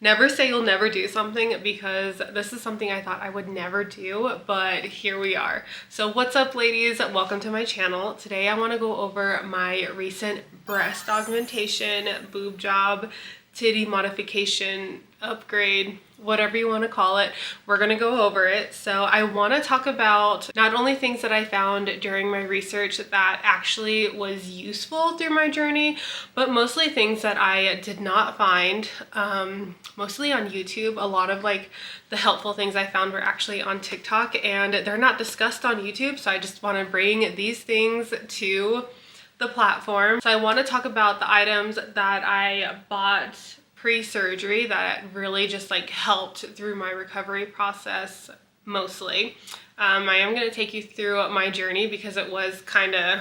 Never say you'll never do something, because this is something I thought I would never do, but here we are. So what's up, ladies? Welcome to my channel. Today I want to go over my recent breast augmentation, boob job, titty modification, upgrade, whatever you want to call it. We're going to go over it. So I want to talk about not only things that I found during my research that actually was useful through my journey, but mostly things that I did not find, mostly on YouTube. A lot of like the helpful things I found were actually on TikTok, and they're not discussed on YouTube. So I just want to bring these things to the platform. So I want to talk about the items that I bought pre-surgery that really just like helped through my recovery process mostly. I am going to take you through my journey because it was kind of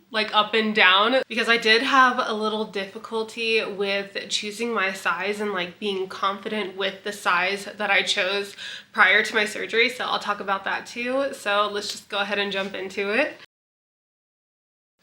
like up and down, because I did have a little difficulty with choosing my size and like being confident with the size that I chose prior to my surgery. So I'll talk about that too. So let's just go ahead and jump into it.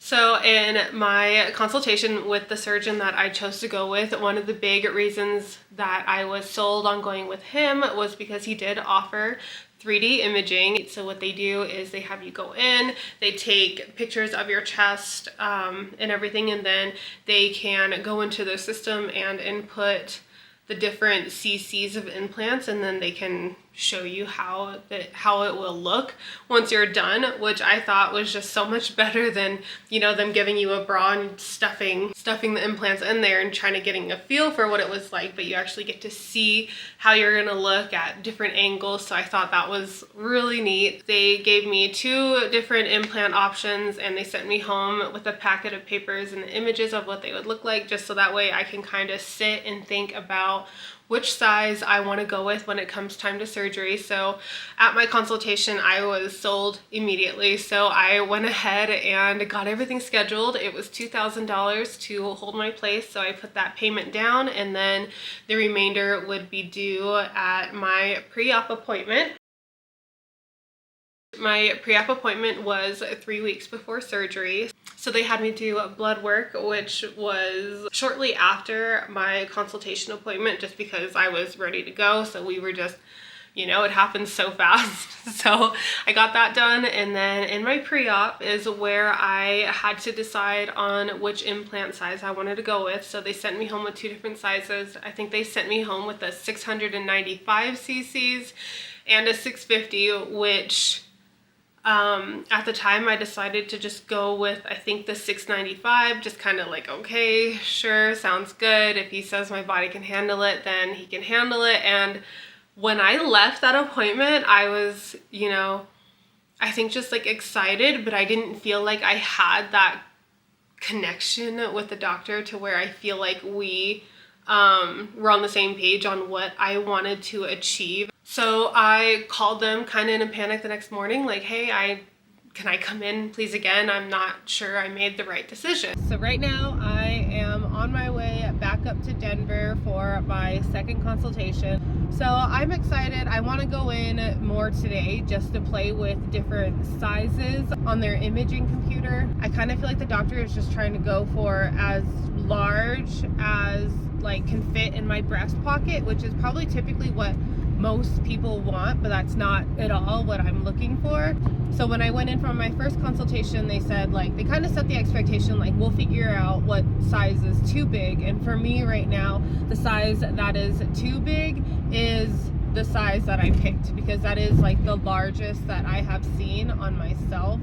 So in my consultation with the surgeon that I chose to go with, one of the big reasons that I was sold on going with him was because he did offer 3D imaging. So what they do is they have you go in, they take pictures of your chest and everything, and then they can go into their system and input the different cc's of implants, and then they can show you how it will look once you're done, which I thought was just so much better than, you know, them giving you a bra and stuffing the implants in there and trying to getting a feel for what it was like, but you actually get to see how you're gonna look at different angles. So I thought that was really neat. They gave me 2 different implant options, and they sent me home with a packet of papers and the images of what they would look like, just so that way I can kind of sit and think about which size I want to go with when it comes time to surgery. So at my consultation, I was sold immediately. So I went ahead and got everything scheduled. It was $2,000 to hold my place. So I put that payment down, and then the remainder would be due at my pre-op appointment. My pre-op appointment was 3 weeks before surgery. So they had me do blood work, which was shortly after my consultation appointment, just because I was ready to go. So we were just, you know, it happened so fast. So I got that done. And then in my pre-op is where I had to decide on which implant size I wanted to go with. So they sent me home with 2 different sizes. I think they sent me home with a 695 cc's and a 650, which at the time I decided to just go with, I think, the 695, just kind of like, okay, sure, sounds good. If he says my body can handle it, then he can handle it. And when I left that appointment, I was, you know, I think just like excited, but I didn't feel like I had that connection with the doctor to where I feel like we were on the same page on what I wanted to achieve. So I called them kind of in a panic the next morning, like, hey, can I come in please again? I'm not sure I made the right decision. So right now I am on my way back up to Denver for my second consultation. So I'm excited. I want to go in more today just to play with different sizes on their imaging computer. I kind of feel like the doctor is just trying to go for as large as like can fit in my breast pocket, which is probably typically what most people want, but that's not at all what I'm looking for. So when I went in for my first consultation, they said, like, they kind of set the expectation like, we'll figure out what size is too big. And for me right now, the size that is too big is the size that I picked, because that is like the largest that I have seen on myself.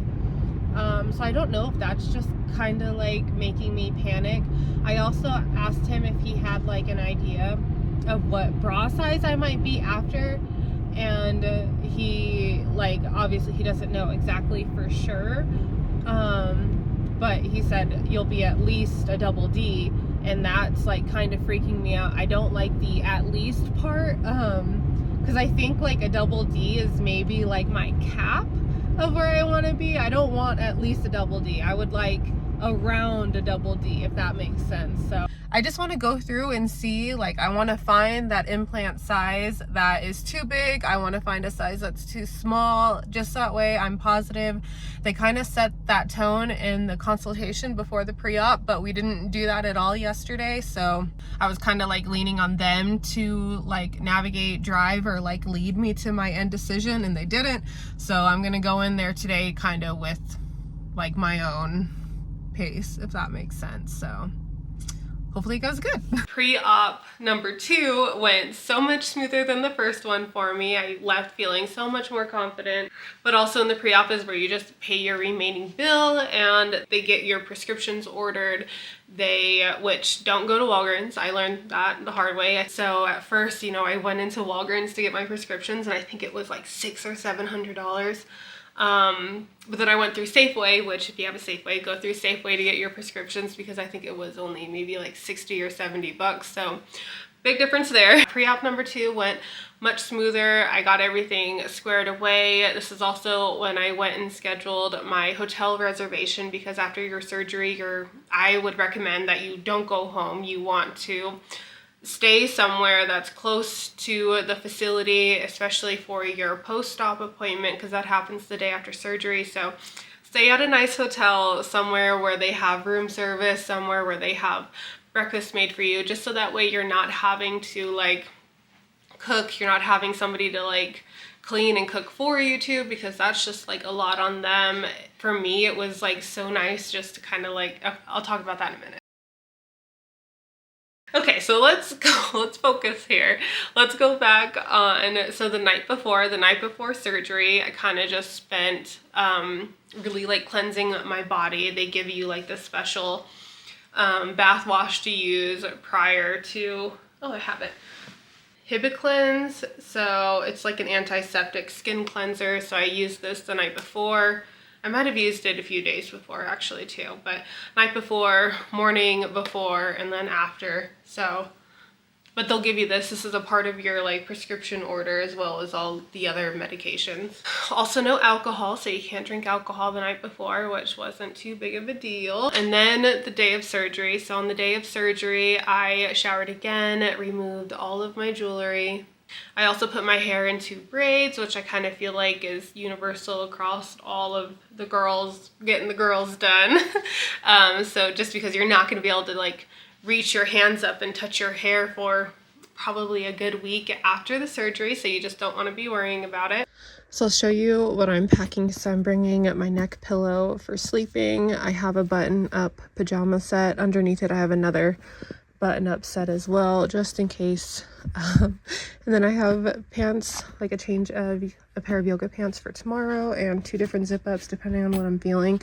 So I don't know if that's just kind of like making me panic. I also asked him if he had like an idea of what bra size I might be after, and he, like, obviously he doesn't know exactly for sure, but he said you'll be at least a double D, and that's like kind of freaking me out. I don't like the at least part, because I think like a double D is maybe like my cap of where I want to be. I don't want at least a double D. I would like around a double D, if that makes sense. So I just want to go through and see, like, I want to find that implant size that is too big. I want to find a size that's too small, just that way I'm positive. They kind of set that tone in the consultation before the pre-op, but we didn't do that at all yesterday. So I was kind of like leaning on them to like navigate, drive, or like lead me to my end decision, and they didn't. So I'm going to go in there today kind of with like my own pace, if that makes sense. So hopefully it goes good. Pre-op number 2 went so much smoother than the first one for me. I left feeling so much more confident. But also in the pre-op is where you just pay your remaining bill and they get your prescriptions ordered. Which don't go to Walgreens. I learned that the hard way. So at first, you know, I went into Walgreens to get my prescriptions and I think it was like $600 or $700. But then I went through Safeway, which if you have a Safeway, go through Safeway to get your prescriptions because I think it was only maybe like 60 or 70 bucks. So big difference there. Pre-op number 2 went much smoother. I got everything squared away. This is also when I went and scheduled my hotel reservation because after your surgery, I would recommend that you don't go home. You want to stay somewhere that's close to the facility, especially for your post-op appointment because that happens the day after surgery. So stay at a nice hotel, somewhere where they have room service, somewhere where they have breakfast made for you, just so that way you're not having to like cook, you're not having somebody to like clean and cook for you too, because that's just like a lot on them. For me, it was like so nice just to kind of like, I'll talk about that in a minute. Okay, so let's focus here. Let's go back on, so the night before surgery, I kind of just spent really like cleansing my body. They give you like this special bath wash to use prior to, oh, I have it. Hibiclens, so it's like an antiseptic skin cleanser. So I used this the night before. I might have used it a few days before actually too, but night before, morning before, and then after. So, but they'll give you this. This is a part of your like prescription order as well as all the other medications. Also no alcohol, so you can't drink alcohol the night before, which wasn't too big of a deal. And then the day of surgery. So on the day of surgery, I showered again, removed all of my jewelry. I also put my hair into braids, which I kind of feel like is universal across all of the girls, getting the girls done. So just because you're not going to be able to like reach your hands up and touch your hair for probably a good week after the surgery, so you just don't want to be worrying about it. So I'll show you what I'm packing. So I'm bringing my neck pillow for sleeping. I have a button-up pajama set. Underneath it I have another button-up set as well, just in case. And then I have pants, like a pair of yoga pants for tomorrow, and 2 different zip-ups depending on what I'm feeling.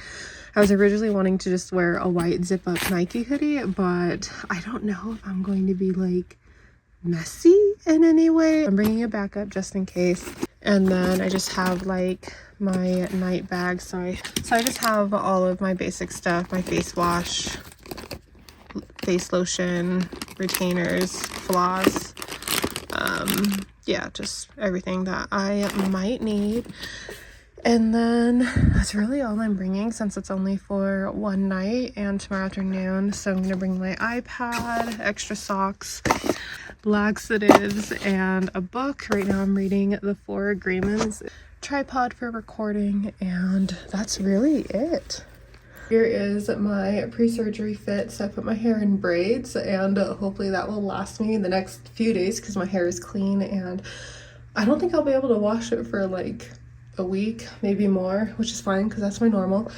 I was originally wanting to just wear a white zip-up Nike hoodie, but I don't know if I'm going to be like messy in any way. I'm bringing a backup just in case. And then I just have like my night bag, so I just have all of my basic stuff, my face wash, face lotion, retainers, floss, yeah, just everything that I might need. And then that's really all I'm bringing since it's only for one night and tomorrow afternoon. So I'm gonna bring my iPad, extra socks, laxatives, and a book. Right now I'm reading The 4 Agreements, tripod for recording, and that's really it. Here is my pre-surgery fit. So I put my hair in braids, and hopefully that will last me the next few days because my hair is clean, and I don't think I'll be able to wash it for like a week, maybe more, which is fine because that's my normal.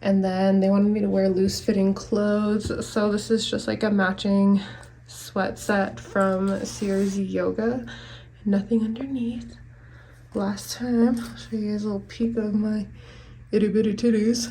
And then they wanted me to wear loose fitting clothes, so this is just like a matching sweat set from Sears Yoga. Nothing underneath. Last time, I'll show you guys a little peek of my itty bitty titties.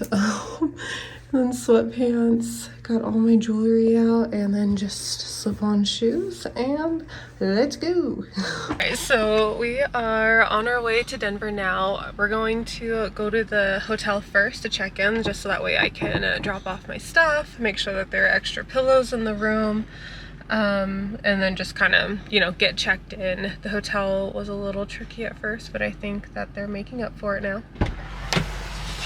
And then sweatpants, got all my jewelry out, and then just slip-on shoes, and let's go. Alright, so we are on our way to Denver now. We're going to go to the hotel first to check in, just so that way I can drop off my stuff, make sure that there are extra pillows in the room, and then just kind of, you know, get checked in. The hotel was a little tricky at first, but I think that they're making up for it now.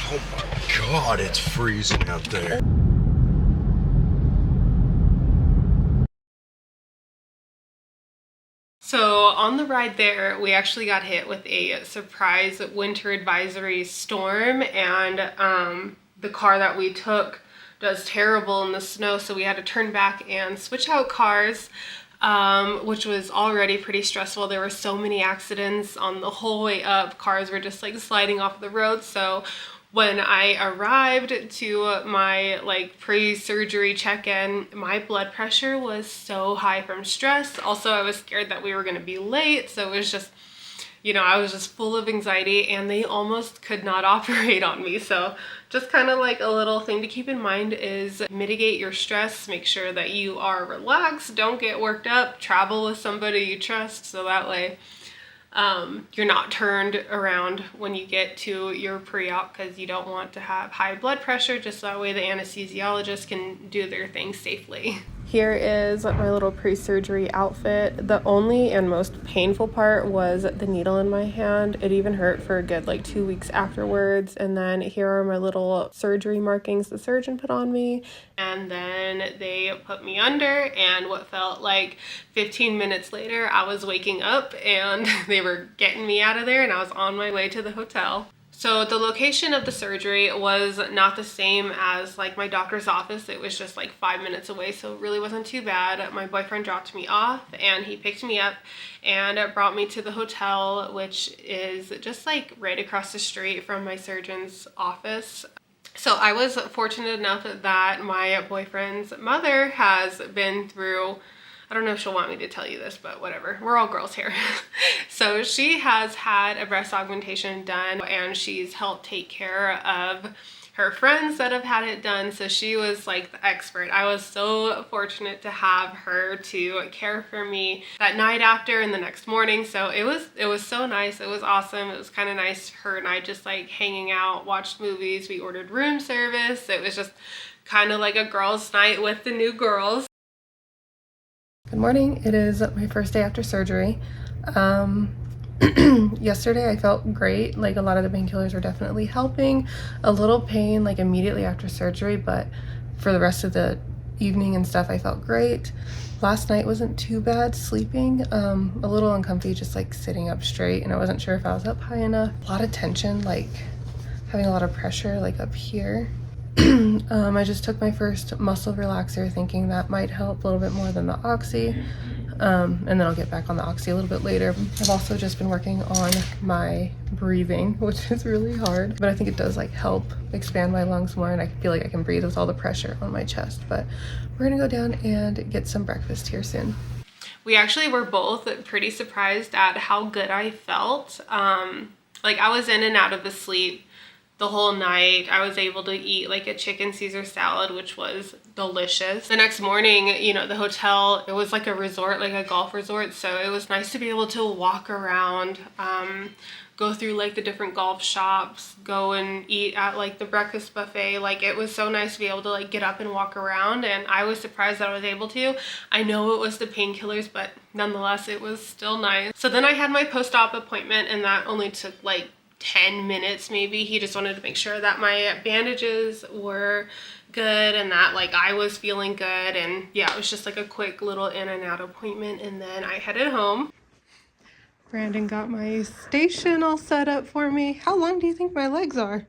Oh my God, it's freezing out there. So on the ride there, we actually got hit with a surprise winter advisory storm, and the car that we took does terrible in the snow, so we had to turn back and switch out cars, which was already pretty stressful. There were so many accidents on the whole way up. Cars were just like sliding off the road. So when I arrived to my like pre-surgery check-in, my blood pressure was so high from stress. Also, I was scared that we were going to be late, so it was just, you know, I was just full of anxiety, and they almost could not operate on me. So just kind of like a little thing to keep in mind is mitigate your stress. Make sure that you are relaxed. Don't get worked up. Travel with somebody you trust, so that way you're not turned around when you get to your pre-op, because you don't want to have high blood pressure. Just that way the anesthesiologist can do their thing safely. Here is my little pre-surgery outfit. The only and most painful part was the needle in my hand. It even hurt for a good like 2 weeks afterwards. And then here are my little surgery markings the surgeon put on me. And then they put me under, and what felt like 15 minutes later, I was waking up and they were getting me out of there, and I was on my way to the hotel. So the location of the surgery was not the same as like my doctor's office. It was just like 5 minutes away, so it really wasn't too bad. My boyfriend dropped me off and he picked me up and brought me to the hotel, which is just like right across the street from my surgeon's office. So I was fortunate enough that my boyfriend's mother has been through, I don't know if she'll want me to tell you this, but whatever. We're all girls here. So she has had a breast augmentation done, and she's helped take care of her friends that have had it done. So she was like the expert. I was so fortunate to have her to care for me that night after and the next morning. So it was so nice. It was awesome. It was kind of nice. Her and I just like hanging out, watched movies. We ordered room service. It was just kind of like a girls' night with the new girls. Good morning. It is my first day after surgery. Yesterday I felt great. Like a lot of the painkillers were definitely helping. A little pain like immediately after surgery, but for the rest of the evening and stuff I felt great. Last night wasn't too bad sleeping. A little uncomfy just like sitting up straight, and I wasn't sure if I was up high enough. A lot of tension, like having a lot of pressure like up here. I just took my first muscle relaxer thinking that might help a little bit more than the oxy, and then I'll get back on the oxy a little bit later. I've also just been working on my breathing, which is really hard, but I think it does like help expand my lungs more, and I feel like I can breathe with all the pressure on my chest. But we're gonna go down and get some breakfast here soon. We actually were both pretty surprised at how good I felt. Like I was in and out of the sleep the whole night. I was able to eat like a chicken Caesar salad, which was delicious. The next morning, you know, the hotel, it was like a resort, like a golf resort. So it was nice to be able to walk around, go through like the different golf shops, go and eat at like the breakfast buffet. Like it was so nice to be able to like get up and walk around, and I was surprised that I was able to. I know it was the painkillers, but nonetheless, it was still nice. So then I had my post-op appointment, and that only took like 10 minutes maybe. He just wanted to make sure that my bandages were good and that like I was feeling good, and yeah, it was just like a quick little in and out appointment, and then I headed home. Brandon got my station all set up for me. How long do you think my legs are?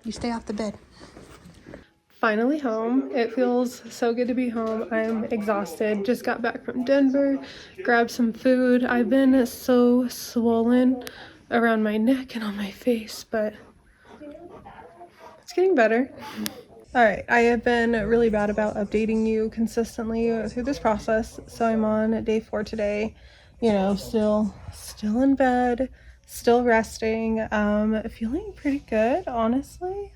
You stay off the bed. Finally home. It feels so good to be home. I'm exhausted. Just got back from Denver, grabbed some food. I've been so swollen around my neck and on my face, but it's getting better. All right, I have been really bad about updating you consistently through this process, so I'm on day 4 today. You know, still in bed, still resting, feeling pretty good, honestly.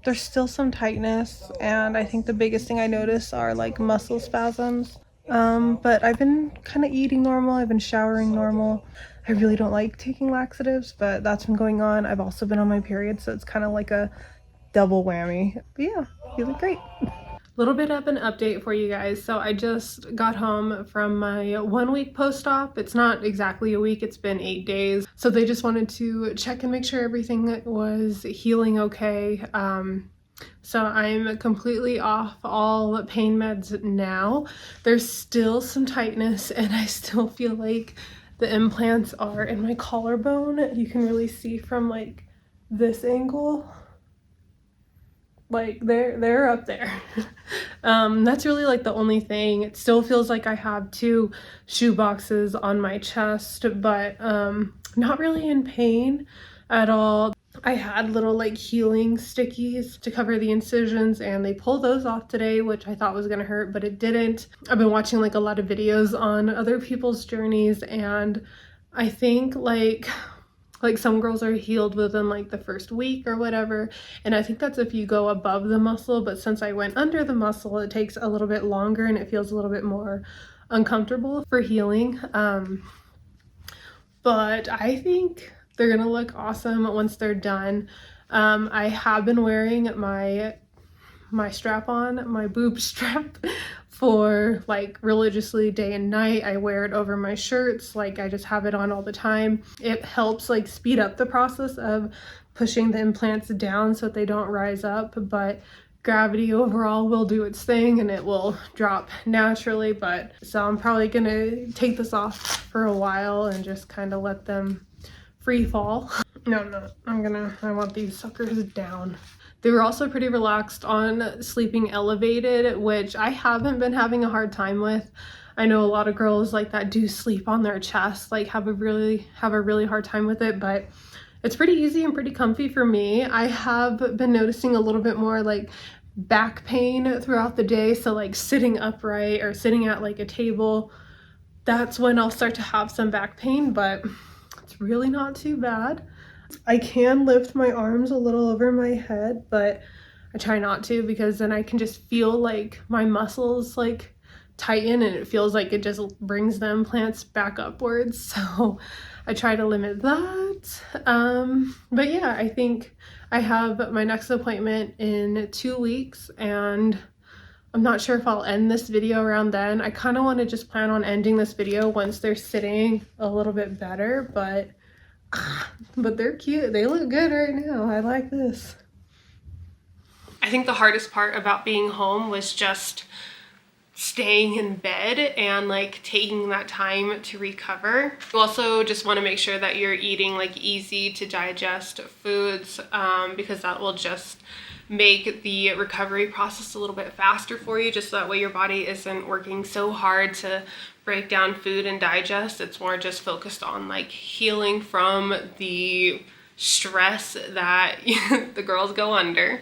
There's still some tightness, and I think the biggest thing I notice are like muscle spasms. But I've been kind of eating normal. I've been showering normal. I really don't like taking laxatives, but that's been going on. I've also been on my period, so it's kind of like a double whammy. But yeah, feeling great. Little bit of an update for you guys. So I just got home from my 1 week post-op. It's not exactly a week, it's been 8 days. So they just wanted to check and make sure everything was healing okay. So I'm completely off all pain meds now. There's still some tightness and I still feel like the implants are in my collarbone. You can really see from like this angle, like they're up there. That's really like the only thing. It still feels like I have 2 shoe boxes on my chest, but not really in pain at all. I had little like healing stickies to cover the incisions and they pulled those off today, which I thought was gonna hurt, but it didn't. I've been watching like a lot of videos on other people's journeys and I think like some girls are healed within like the first week or whatever, and I think that's if you go above the muscle, but since I went under the muscle it takes a little bit longer and it feels a little bit more uncomfortable for healing. But I think they're gonna look awesome once they're done. I have been wearing my strap on, my boob strap, for like religiously day and night. I wear it over my shirts, like I just have it on all the time. It helps like speed up the process of pushing the implants down so that they don't rise up, but gravity overall will do its thing and it will drop naturally. But so I'm probably gonna take this off for a while and just kind of let them free fall. No, I want these suckers down. They were also pretty relaxed on sleeping elevated, which I haven't been having a hard time with. I know a lot of girls like that do sleep on their chest, like have a really hard time with it, but it's pretty easy and pretty comfy for me. I have been noticing a little bit more like back pain throughout the day, so like sitting upright or sitting at like a table, that's when I'll start to have some back pain, but it's really not too bad. I can lift my arms a little over my head, but I try not to because then I can just feel like my muscles like tighten and it feels like it just brings the implants back upwards. So I try to limit that. But yeah, I think I have my next appointment in 2 weeks and I'm not sure if I'll end this video around then. I kind of want to just plan on ending this video once they're sitting a little bit better, but they're cute. They look good right now. I like this. I think the hardest part about being home was just staying in bed and like taking that time to recover. You also just want to make sure that you're eating like easy to digest foods, because that will just make the recovery process a little bit faster for you, just so that way your body isn't working so hard to break down food and digest. It's more just focused on like healing from the stress that the girls go under.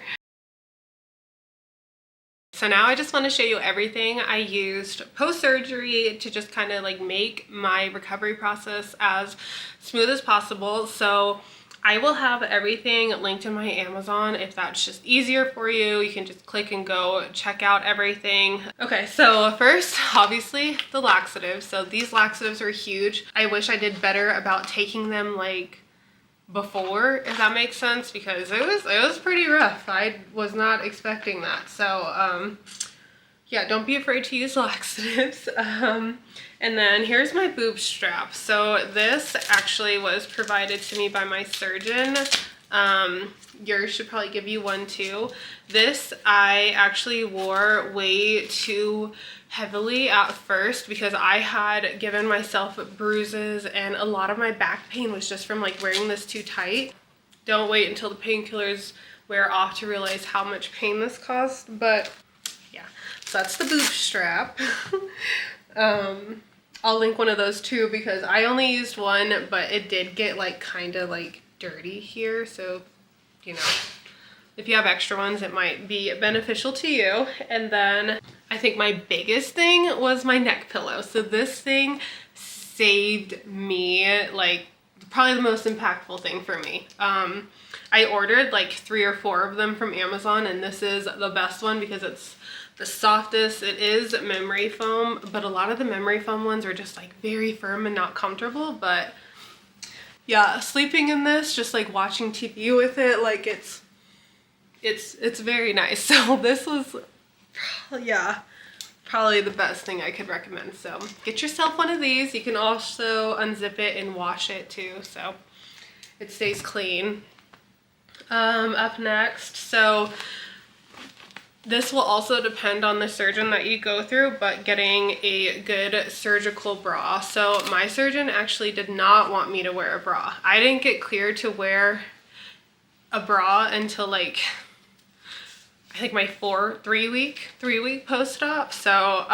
So now I just want to show you everything I used post-surgery to just kind of like make my recovery process as smooth as possible. So I will have everything linked in my Amazon if that's just easier for you. You can just click and go check out everything. Okay, so first, obviously, the laxatives. So these laxatives are huge. I wish I did better about taking them like before, if that makes sense, because it was pretty rough. I was not expecting that. So yeah, don't be afraid to use laxatives. And then here's my boob strap. So this actually was provided to me by my surgeon. Yours should probably give you one too. This I actually wore way too heavily at first because I had given myself bruises and a lot of my back pain was just from like wearing this too tight. Don't wait until the painkillers wear off to realize how much pain this caused, but yeah, so that's the boob strap. I'll link one of those too because I only used one, but it did get like kind of like dirty here, so you know, if you have extra ones it might be beneficial to you. And then I think my biggest thing was my neck pillow. So this thing saved me, like probably the most impactful thing for me. I ordered like 3 or 4 of them from Amazon and this is the best one because it's the softest. It is memory foam, but a lot of the memory foam ones are just like very firm and not comfortable. But yeah, sleeping in this, just like watching TV with it, like it's very nice. So this was, yeah, probably the best thing I could recommend. So get yourself one of these. You can also unzip it and wash it too, so it stays clean. Up next, so This will also depend on the surgeon that you go through, but getting a good surgical bra. So my surgeon actually did not want me to wear a bra. I didn't get cleared to wear a bra until like, I think my 3-week post-op. So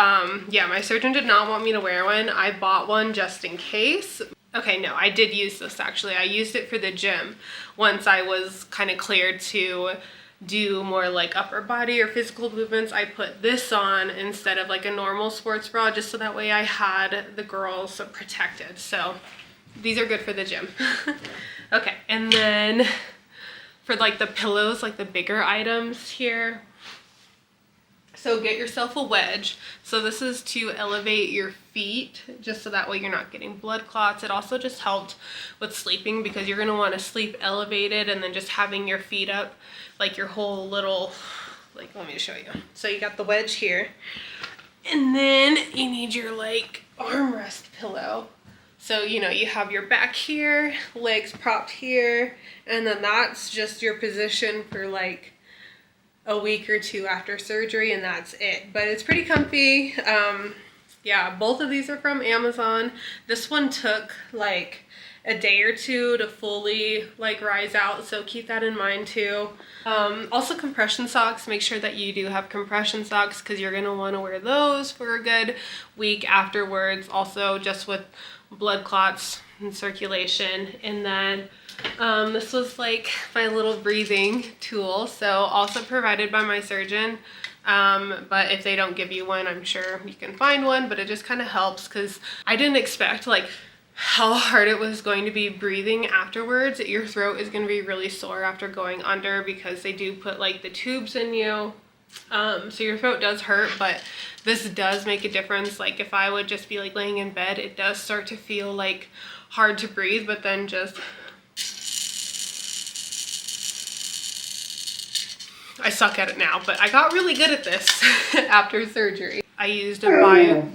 yeah, my surgeon did not want me to wear one. I bought one just in case. Okay, no, I did use this actually. I used it for the gym once I was kind of cleared to do more like upper body or physical movements. I put this on instead of like a normal sports bra, just so that way I had the girls protected. So these are good for the gym. Okay, and then for like the pillows, like the bigger items here, so get yourself a wedge. So this is to elevate your feet, just so that way you're not getting blood clots. It also just helped with sleeping, because you're gonna wanna sleep elevated, and then just having your feet up, like your whole little, like, let me show you. So you got the wedge here, and then you need your like armrest pillow. So, you know, you have your back here, legs propped here, and then that's just your position for like a week or two after surgery, and that's it. But it's pretty comfy. Yeah, both of these are from Amazon. This one took like a day or two to fully like rise out, so keep that in mind too. Also compression socks, make sure that you do have compression socks, because you're gonna want to wear those for a good week afterwards, also just with blood clots and circulation. And then this was like my little breathing tool, so also provided by my surgeon. But if they don't give you one, I'm sure you can find one, but it just kind of helps, because I didn't expect like how hard it was going to be breathing afterwards. Your throat is going to be really sore after going under, because they do put like the tubes in you. So your throat does hurt, but this does make a difference. Like if I would just be like laying in bed, it does start to feel like hard to breathe, but then just, I suck at it now, but I got really good at this after surgery. I used a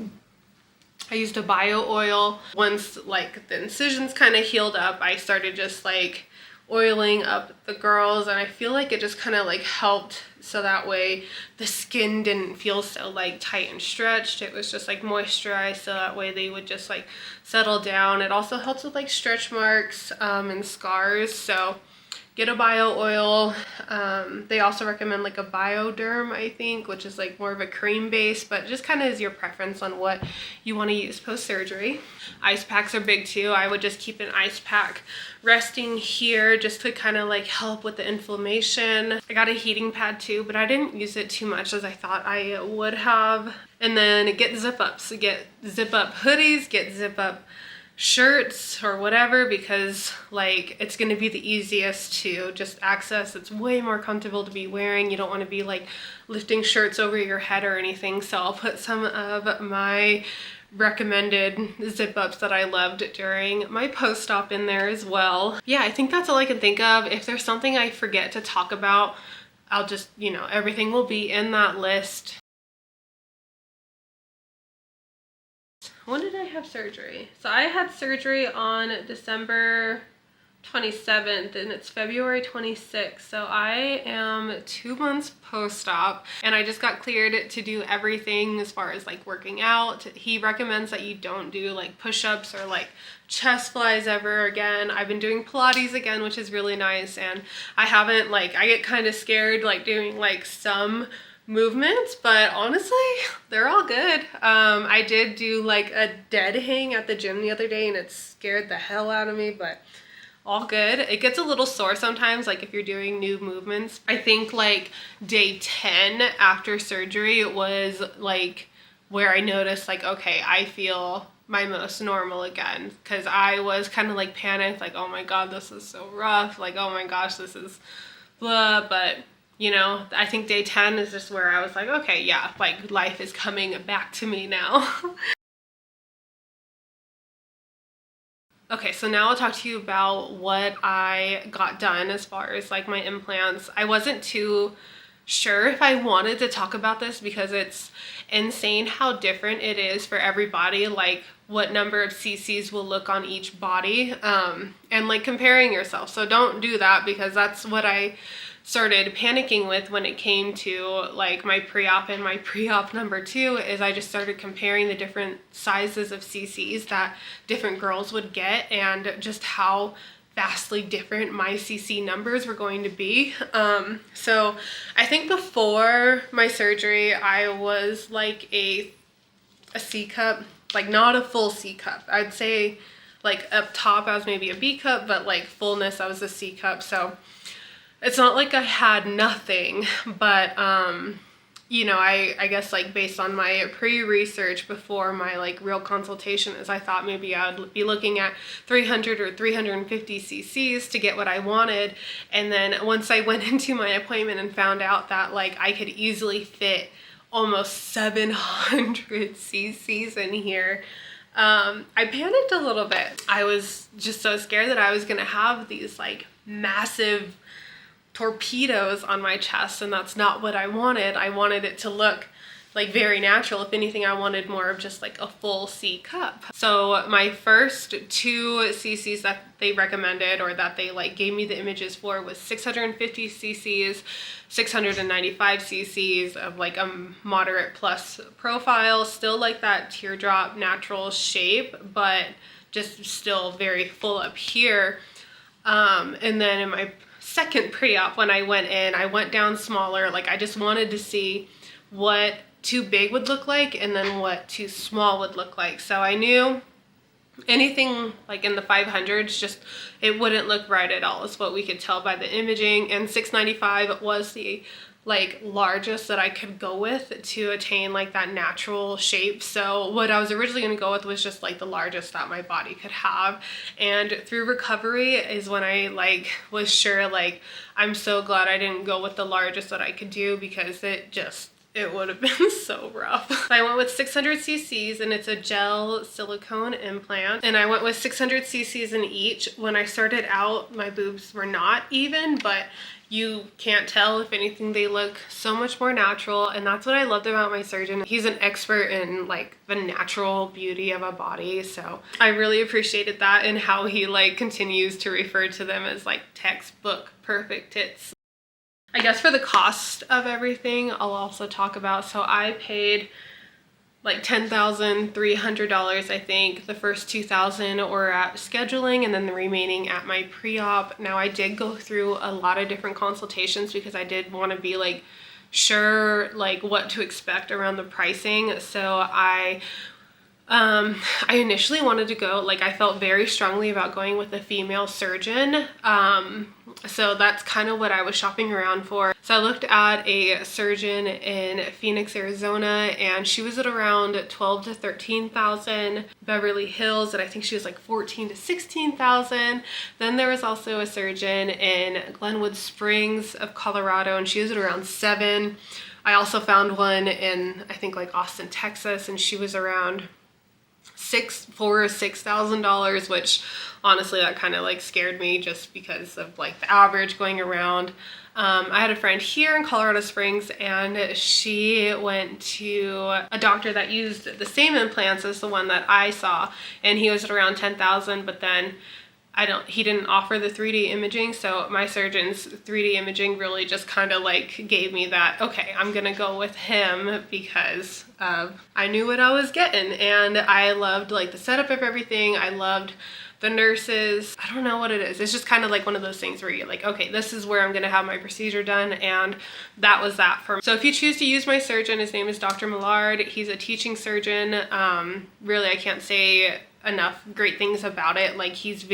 bio oil. Once like the incisions kind of healed up, I started just like oiling up the girls, and I feel like it just kind of like helped, so that way the skin didn't feel so like tight and stretched. It was just like moisturized, so that way they would just like settle down. It also helps with like stretch marks and scars. So get a bio oil. They also recommend like a Bioderm, I think, which is like more of a cream base, but just kind of is your preference on what you want to use post-surgery. Ice packs are big too. I would just keep an ice pack resting here, just to kind of like help with the inflammation. I got a heating pad too, but I didn't use it too much as I thought I would have. And then get zip ups. Get zip up hoodies, get zip up shirts or whatever, because like it's going to be the easiest to just access. It's way more comfortable to be wearing. You don't want to be like lifting shirts over your head or anything. So I'll put some of my recommended zip ups that I loved during my post-op in there as well. Yeah, I think that's all I can think of. If there's something I forget to talk about, I'll just, you know, everything will be in that list. When did I have surgery? So I had surgery on December 27th, and it's February 26th. So I am 2 months post-op, and I just got cleared to do everything as far as like working out. He recommends that you don't do like push-ups or like chest flies ever again. I've been doing Pilates again, which is really nice, and I haven't like, I get kind of scared like doing like some movements, but honestly they're all good. I did do like a dead hang at the gym the other day, and it scared the hell out of me, but all good. It gets a little sore sometimes, like if you're doing new movements. I think like day 10 after surgery was like where I noticed like, okay, I feel my most normal again, because I was kind of like panicked, like, oh my god, this is so rough, like, oh my gosh, this is blah. But you know, I think day 10 is just where I was like, okay, yeah, like life is coming back to me now. Okay, so now I'll talk to you about what I got done as far as like my implants. I wasn't too sure if I wanted to talk about this, because it's insane how different it is for everybody, like what number of cc's will look on each body, and like comparing yourself. So don't do that, because that's what I started panicking with when it came to like my pre-op and my pre-op number 2 is I just started comparing the different sizes of CCs that different girls would get and just how vastly different my CC numbers were going to be. So I think before my surgery I was like a C cup, like not a full C cup. I'd say like up top I was maybe a B cup, but like fullness I was a C cup. So it's not like I had nothing, but you know, I guess like based on my pre-research before my like real consultation is I thought maybe I'd be looking at 300 or 350 cc's to get what I wanted. And then once I went into my appointment and found out that like I could easily fit almost 700 cc's in here, I panicked a little bit. I was just so scared that I was gonna have these like massive torpedoes on my chest, and that's not what I wanted. I wanted it to look like very natural. If anything, I wanted more of just like a full C cup. So my first 2 cc's that they recommended or that they like gave me the images for was 650 cc's, 695 cc's of like a moderate plus profile, still like that teardrop natural shape, but just still very full up here. And then in my second pre-op, when I went in, I went down smaller. Like I just wanted to see what too big would look like and then what too small would look like. So I knew anything like in the 500s, just it wouldn't look right at all, is what we could tell by the imaging. And 695 was the like largest that I could go with to attain like that natural shape. So what I was originally going to go with was just like the largest that my body could have. And through recovery is when I like was sure, like I'm so glad I didn't go with the largest that I could do, because it would have been so rough. I went with 600 cc's and it's a gel silicone implant, and I went with 600 cc's in each. When I started out, my boobs were not even, but you can't tell. If anything, they look so much more natural, and that's what I loved about my surgeon. He's an expert in like the natural beauty of a body, so I really appreciated that, and how he like continues to refer to them as like textbook perfect tits. I guess for the cost of everything, I'll also talk about, so I paid like $10,300, I think. The first $2,000 were at scheduling, and then the remaining at my pre-op. Now I did go through a lot of different consultations because I did want to be like sure like what to expect around the pricing. So I initially wanted to go, like I felt very strongly about going with a female surgeon. So that's kind of what I was shopping around for. So I looked at a surgeon in Phoenix, Arizona, and she was at around 12 to 13,000. Beverly Hills, and I think she was like 14 to 16,000. Then there was also a surgeon in Glenwood Springs of Colorado, and she was at around 7. I also found one in, I think like Austin, Texas, and she was around $4,000 or $6,000, which honestly that kind of like scared me just because of like the average going around. I had a friend here in Colorado Springs, and she went to a doctor that used the same implants as the one that I saw, and he was at around 10,000, but then he didn't offer the 3D imaging. So my surgeon's 3D imaging really just kind of like gave me that, okay, I'm gonna go with him, because I knew what I was getting, and I loved like the setup of everything. I loved the nurses. I don't know what it is. It's just kind of like one of those things where you're like, okay, this is where I'm gonna have my procedure done, and that was that for me. So if you choose to use my surgeon, his name is Dr. Millard. He's a teaching surgeon. Really, I can't say enough great things about it. Like he's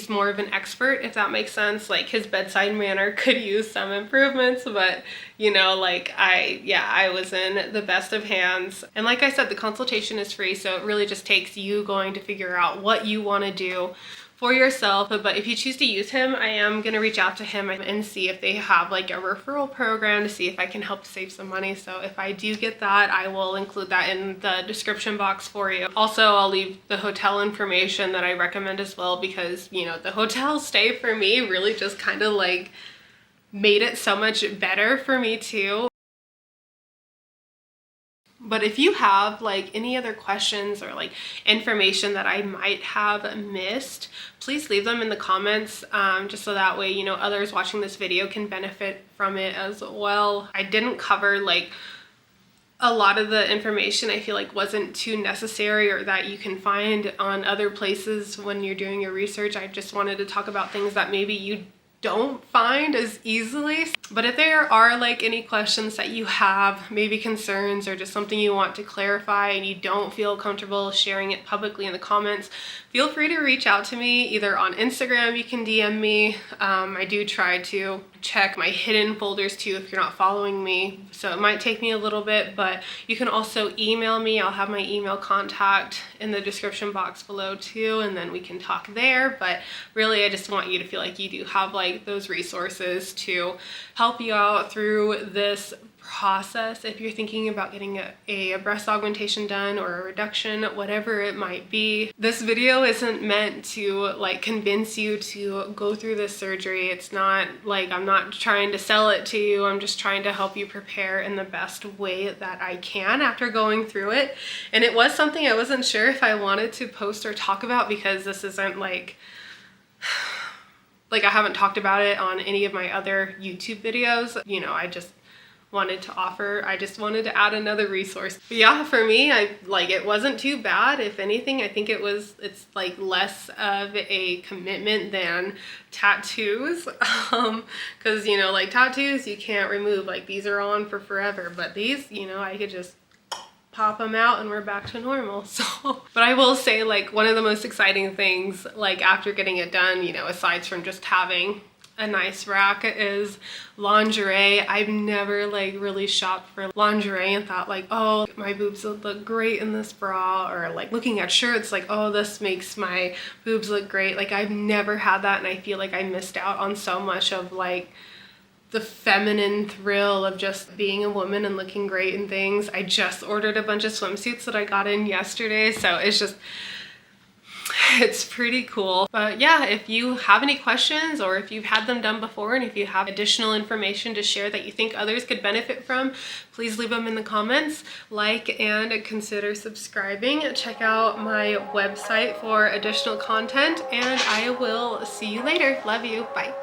more of an expert, if that makes sense. Like his bedside manner could use some improvements, but you know, like I was in the best of hands. And like I said, the consultation is free, so it really just takes you going to figure out what you want to do for yourself. But if you choose to use him, I am going to reach out to him and see if they have like a referral program to see if I can help save some money. So if I do get that, I will include that in the description box for you. Also, I'll leave the hotel information that I recommend as well, because you know, the hotel stay for me really just kind of like made it so much better for me too. But if you have like any other questions or like information that I might have missed, please leave them in the comments, just so that way, you know, others watching this video can benefit from it as well. I didn't cover like a lot of the information I feel like wasn't too necessary or that you can find on other places when you're doing your research. I just wanted to talk about things that maybe you don't find as easily. But if there are like any questions that you have, maybe concerns or just something you want to clarify and you don't feel comfortable sharing it publicly in the comments, feel free to reach out to me either on Instagram. You can DM me. I do try to check my hidden folders too if you're not following me, so it might take me a little bit, but you can also email me. I'll have my email contact in the description box below too, and then we can talk there. But really, I just want you to feel like you do have like those resources to help you out through this process if you're thinking about getting a breast augmentation done or a reduction, whatever it might be. This video isn't meant to like convince you to go through this surgery. It's not like I'm not trying to sell it to you. I'm just trying to help you prepare in the best way that I can after going through it. And it was something I wasn't sure if I wanted to post or talk about, because this isn't like I haven't talked about it on any of my other YouTube videos. You know, I just wanted to add another resource. But yeah, for me, it wasn't too bad. If anything, I think it's like less of a commitment than tattoos. Because, you know, like tattoos, you can't remove, like these are on for forever, but these, you know, I could just pop them out and we're back to normal. So, but I will say, like, one of the most exciting things, like after getting it done, you know, aside from just having a nice rack, is lingerie. I've never like really shopped for lingerie and thought like, oh, my boobs would look great in this bra, or like looking at shirts like, oh, this makes my boobs look great. Like, I've never had that, and I feel like I missed out on so much of like the feminine thrill of just being a woman and looking great and things. I just ordered a bunch of swimsuits that I got in yesterday, so it's pretty cool. But yeah, if you have any questions, or if you've had them done before, and if you have additional information to share that you think others could benefit from, please leave them in the comments. Like and consider subscribing. Check out my website for additional content, and I will see you later. Love you. Bye.